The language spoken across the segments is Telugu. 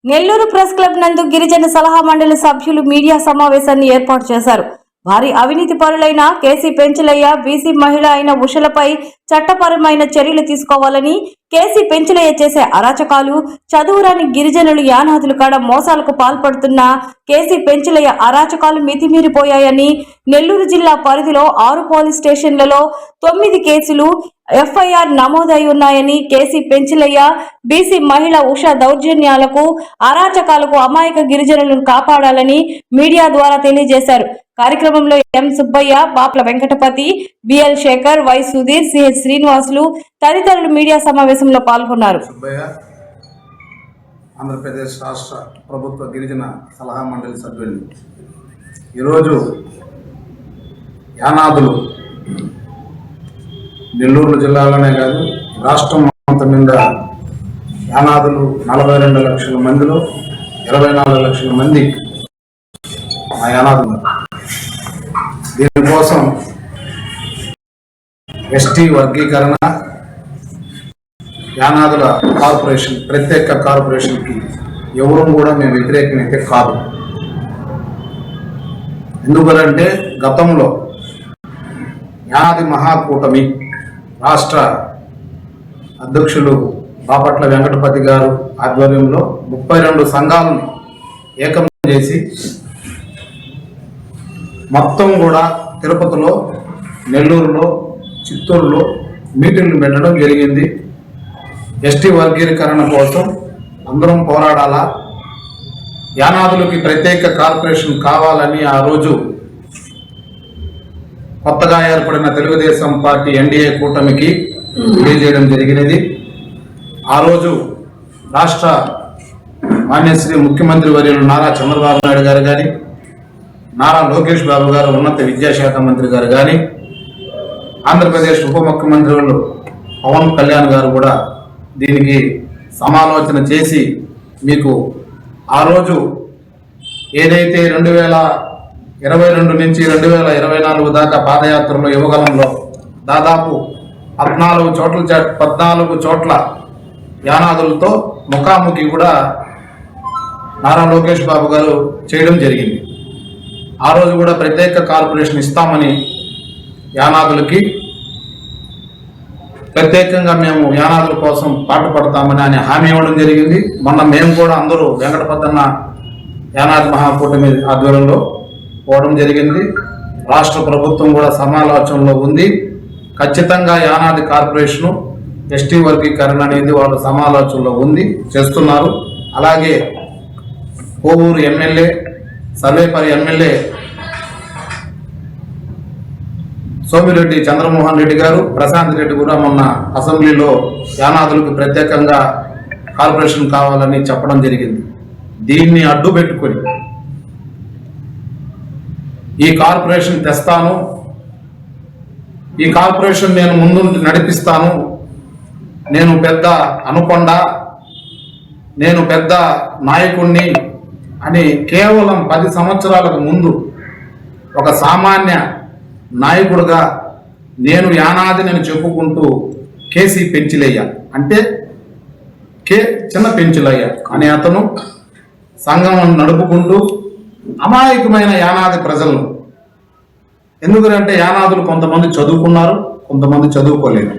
నెల్లూరు ప్రెస్ క్లబ్ నందు గిరిజన సలహా మండలి సభ్యులు మీడియా సమావేశాన్ని ఏర్పాటు చేశారు. భారీ అవినీతి పరులైన కేసీ పెంచలయ్య, బీసీ మహిళ అయిన ఉషలపై చట్టపరమైన చర్యలు తీసుకోవాలని, కేసీ పెంచలయ్య చేసే అరాచకాలు, చదువురాని గిరిజనులు యానాదులు కాడ మోసాలకు పాల్పడుతున్న కేసీ పెంచలయ్య అరాచకాలు మితిమీరిపోయాయని, నెల్లూరు జిల్లా పరిధిలో 6 పోలీస్ స్టేషన్లలో 9 కేసులు ఎఫ్ఐఆర్ నమోదై ఉన్నాయని, కేసీ పెంచలయ్య, బీసీ మహిళ ఉష దౌర్జన్యాలకు, అరాచకాలకు అమాయక గిరిజనులను కాపాడాలని మీడియా ద్వారా తెలియజేశారు. కార్యక్రమంలో M Subbaiah, Bapla Venkatapathi, BL Sekhar, Y Sudheer, CH Srinivasulu తదితరులు మీడియా సమావేశంలో పాల్గొన్నారు. ఆంధ్రప్రదేశ్ రాష్ట్ర ప్రభుత్వ గిరిజన సలహా మండలి సభ్యులు ఈరోజు యానాదులు నెల్లూరు జిల్లాలోనే కాదు రాష్ట్రం మొత్తం మీద యానాదులు 42 లక్షల మందిలో 24 లక్షల మంది ఆ యానాదులు. దీనికోసం ఎస్టీ వర్గీకరణ, యానాదుల కార్పొరేషన్, ప్రత్యేక కార్పొరేషన్కి ఎవరు కూడా మేము వ్యతిరేకమైతే కాదు. ఎందుకంటే గతంలో యానాది మహాకూటమి రాష్ట్ర అధ్యక్షులు బాపట్ల వెంకటపతి గారు ఆధ్వర్యంలో 32 సంఘాలను ఏకం చేసి మొత్తం కూడా తిరుపతిలో, నెల్లూరులో, చిత్తూరులో మీటింగ్లు పెట్టడం జరిగింది. ఎస్టీ వర్గీకరణ కోసం అందరం పోరాడాలా, యానాదులకి ప్రత్యేక కార్పొరేషన్ కావాలని ఆ రోజు కొత్తగా ఏర్పడిన తెలుగుదేశం పార్టీ ఎన్డీఏ కూటమికి తెలియజేయడం జరిగినది. ఆ రోజు రాష్ట్ర మాన్యశ్రీ ముఖ్యమంత్రి వర్యులు నారా చంద్రబాబు నాయుడు గారు కానీ, నారా లోకేష్ బాబు గారు ఉన్నత విద్యాశాఖ మంత్రి గారు కానీ, ఆంధ్రప్రదేశ్ ఉప ముఖ్యమంత్రి పవన్ కళ్యాణ్ గారు కూడా దీనికి సమాలోచన చేసి మీకు ఆ రోజు ఏదైతే 2022 నుంచి 2024 దాకా పాదయాత్రలో యువగలంలో దాదాపు 14 చోట్ల యానాదులతో ముఖాముఖి కూడా నారా లోకేష్ బాబు గారు చేయడం జరిగింది. ఆ రోజు కూడా ప్రత్యేక కార్పొరేషన్ ఇస్తామని యానాదులకి ప్రత్యేకంగా మేము యానాదుల కోసం పాటుపడతామని ఆయన హామీ ఇవ్వడం జరిగింది. మొన్న మేము కూడా అందరూ వెంకటపతన్న యానాది మహాకూటమి ఆధ్వర్యంలో పోవడం జరిగింది. రాష్ట్ర ప్రభుత్వం కూడా సమాలోచనలో ఉంది. ఖచ్చితంగా యానాది కార్పొరేషను, ఎస్టీ వర్గీకరణ అనేది వాళ్ళ సమాలోచనలో ఉంది, చేస్తున్నారు. అలాగే కోవూరు ఎమ్మెల్యే, సర్వేపల్లి ఎమ్మెల్యే సోమిరెడ్డి చంద్రమోహన్ రెడ్డి గారు, ప్రశాంత్ రెడ్డి కూడా మొన్న అసెంబ్లీలో యానాదులకు ప్రత్యేకంగా కార్పొరేషన్ కావాలని చెప్పడం జరిగింది. దీన్ని అడ్డు పెట్టుకొని ఈ కార్పొరేషన్ తెస్తాను, ఈ కార్పొరేషన్ నేను ముందు నడిపిస్తాను, నేను పెద్ద అనుకొండ, నేను పెద్ద నాయకుణ్ణి అని కేవలం 10 సంవత్సరాలకు ముందు ఒక సామాన్య నాయకుడుగా నేను యానాదిని చెప్పుకుంటూ కేసీ పెంచలయ్య అంటే చిన్న పెంచలయ్య అనే అతను సంఘం నడుపుకుంటూ అమాయకమైన యానాది ప్రజలను, ఎందుకంటే యానాదులు కొంతమంది చదువుకున్నారు, కొంతమంది చదువుకోలేదు.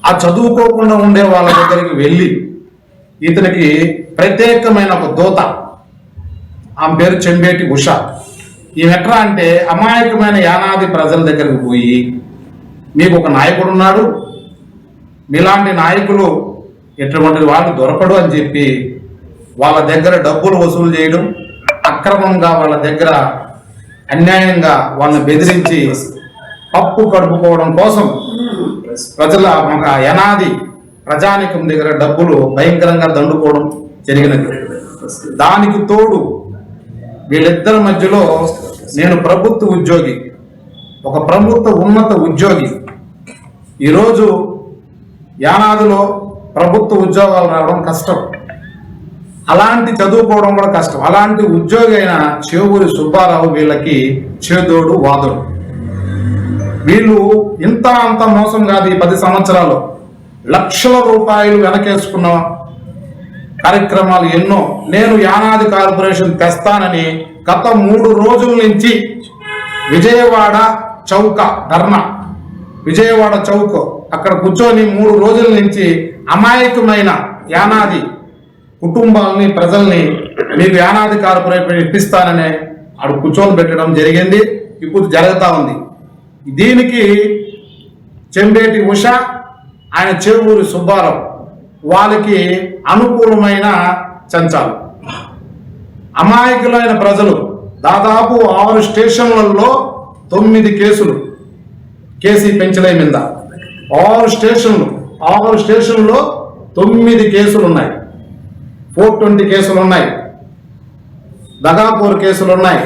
ఆ చదువుకోకుండా ఉండే వాళ్ళ దగ్గరికి వెళ్ళి ఇతనికి ప్రత్యేకమైన ఒక దూత, ఆమె పేరు చెంబేటి ఉష, ఈమె ఎట్లా అంటే అమాయకమైన యానాది ప్రజల దగ్గరికి పోయి మీకు ఒక నాయకుడు ఉన్నాడు, మీలాంటి నాయకులు ఎటువంటి వాళ్ళు దొరకడు అని చెప్పి వాళ్ళ దగ్గర డబ్బులు వసూలు చేయడం, అక్రమంగా వాళ్ళ దగ్గర అన్యాయంగా వాళ్ళని బెదిరించి పప్పు కడుపుకోవడం కోసం ప్రజల యనాది ప్రజానికం దగ్గర డబ్బులు భయంకరంగా దండుకోవడం జరిగినది. దానికి తోడు వీళ్ళిద్దరి మధ్యలో నేను ప్రభుత్వ ఉద్యోగి, ఒక ప్రభుత్వ ఉన్నత ఉద్యోగి, ఈరోజు యానాదిలో ప్రభుత్వ ఉద్యోగాలు రావడం కష్టం, అలాంటి చదువుకోవడం కూడా కష్టం. అలాంటి ఉద్యోగి అయిన చేవూరి సుబ్బారావు వీళ్ళకి చేదోడు వాదుడు. వీళ్ళు ఇంత అంత మోసం కాదు. ఈ 10 సంవత్సరాలు లక్షల రూపాయలు వెనకేసుకున్న కార్యక్రమాలు ఎన్నో. నేను యానాది కార్పొరేషన్ తెస్తానని గత 3 రోజుల నుంచి విజయవాడ చౌక ధర్నా, విజయవాడ చౌక్ అక్కడ కూర్చొని 3 రోజుల నుంచి అమాయకమైన యానాది కుటుంబాలని, ప్రజల్ని మీకు యానాది కార్పొరేషన్ ఇప్పిస్తాననే అడు కూర్చొని పెట్టడం జరిగింది. ఇప్పుడు జరుగుతూ ఉంది. దీనికి చెంబేటి ఉష, ఆయన చేవూరి సుబ్బారావు వాళ్ళకి అనుకూలమైన చంచాలు. అమాయకులైన ప్రజలు దాదాపు 6 స్టేషన్లలో 9 కేసులు కేసీ పెంచలే మీద 6 స్టేషన్లో 9 కేసులు ఉన్నాయి. 420 కేసులు ఉన్నాయి, దగాపూర్ కేసులు ఉన్నాయి.